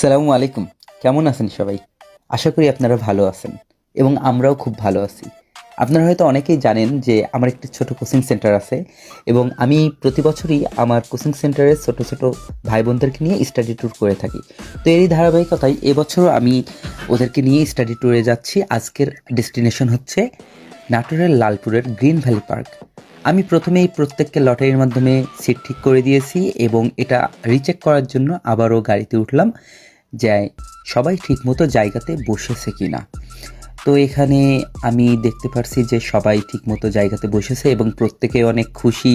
আসসালামু আলাইকুম। কেমন আছেন সবাই? আশা করি আপনারা ভালো আছেন এবং আমরাও খুব ভালো আছি। আপনারা হয়তো অনেকেই জানেন যে আমার একটি ছোট কোচিং সেন্টার আছে এবং আমি প্রতি বছরই আমার কোচিং সেন্টারের ছোট, ছোট ভাই বোনদেরকে নিয়ে স্টাডি ট্যুর করে থাকি। তো এরই ধারাবাহিকতায় এবছরও আমি ওদেরকে নিয়ে স্টাডি ট্যুরে যাচ্ছি। আজকের ডেস্টিনেশন হচ্ছে নাটোরের লালপুরের গ্রিন ভ্যালি পার্ক। আমি প্রথমেই প্রত্যেককে লটারির মাধ্যমে সিট ঠিক করে দিয়েছি এবং এটা রিচেক করার জন্য আবারও গাড়িতে উঠলাম যে সবাই ঠিকমতো জায়গাতে বসেছে কিনা। তো এখানে আমি দেখতে পারছি যে সবাই ঠিকমতো জায়গাতে বসেছে এবং প্রত্যেকে অনেক খুশি,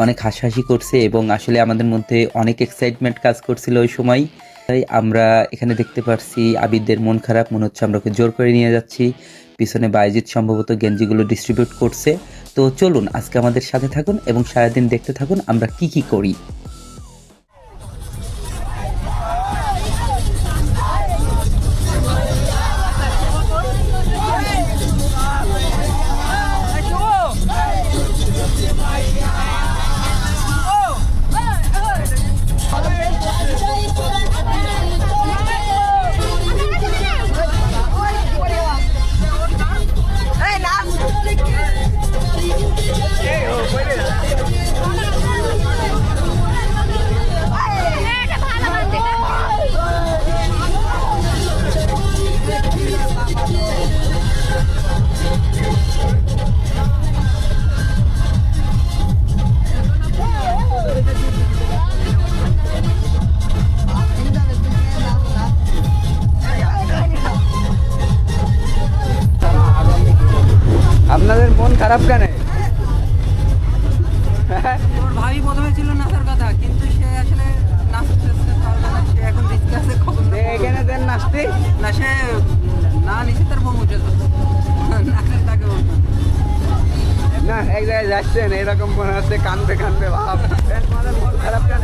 অনেক হাসাহাসি করছে এবং আসলে আমাদের মধ্যে অনেক এক্সাইটমেন্ট কাজ করছিল ওই সময়। তাই আমরা এখানে দেখতে পারছি আবিরদের মন খারাপ, মনে হচ্ছে আমরা ওকে জোর করে নিয়ে যাচ্ছি। পিছনে বাইজিৎ সম্ভবত গেঞ্জিগুলো ডিস্ট্রিবিউট করছে। তো চলুন আজকে আমাদের সাথে থাকুন এবং সারাদিন দেখতে থাকুন আমরা কি কি করি। আপনাদের মন খারাপ কেন? ওর ভাবি প্রথমে ছিল নাচার কথা, কিন্তু সে আসলে নাচতে পারবে না। সে এখন রিস্কে আছে, কখন এখানে দেন নাচতে না সে না নিচে তার বউ উঠে নাচলে তাকে বলতো না, এক জায়গায় যাচ্ছেন এরকম মনে হচ্ছে কানবে কানবে ভাব। তোমাদের মন খারাপ কেন?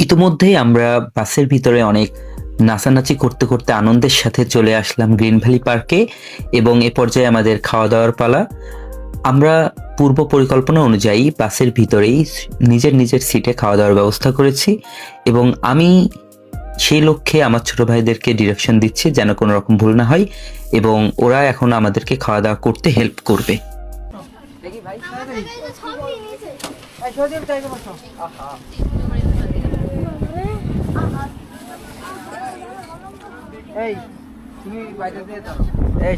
ইতিমধ্যেই আমরা বাসের ভিতরে অনেক নাচানাচি করতে করতে আনন্দের সাথে চলে আসলাম গ্রিন ভ্যালি পার্কে এবং এ পর্যায়ে আমাদের খাওয়া দাওয়ার পালা। আমরা পূর্ব পরিকল্পনা অনুযায়ী বাসের ভিতরেই নিজের নিজের সিটে খাওয়া দাওয়ার ব্যবস্থা করেছি এবং আমি সেই লক্ষ্যে আমার ছোট ভাইদেরকে ডিরেকশন দিচ্ছি যেন কোনো রকম ভুল না হয় এবং ওরা এখন আমাদেরকে খাওয়া দাওয়া করতে হেল্প করবে। দেখি ভাই এই তুমি বাইরে দিয়ে দাও। এই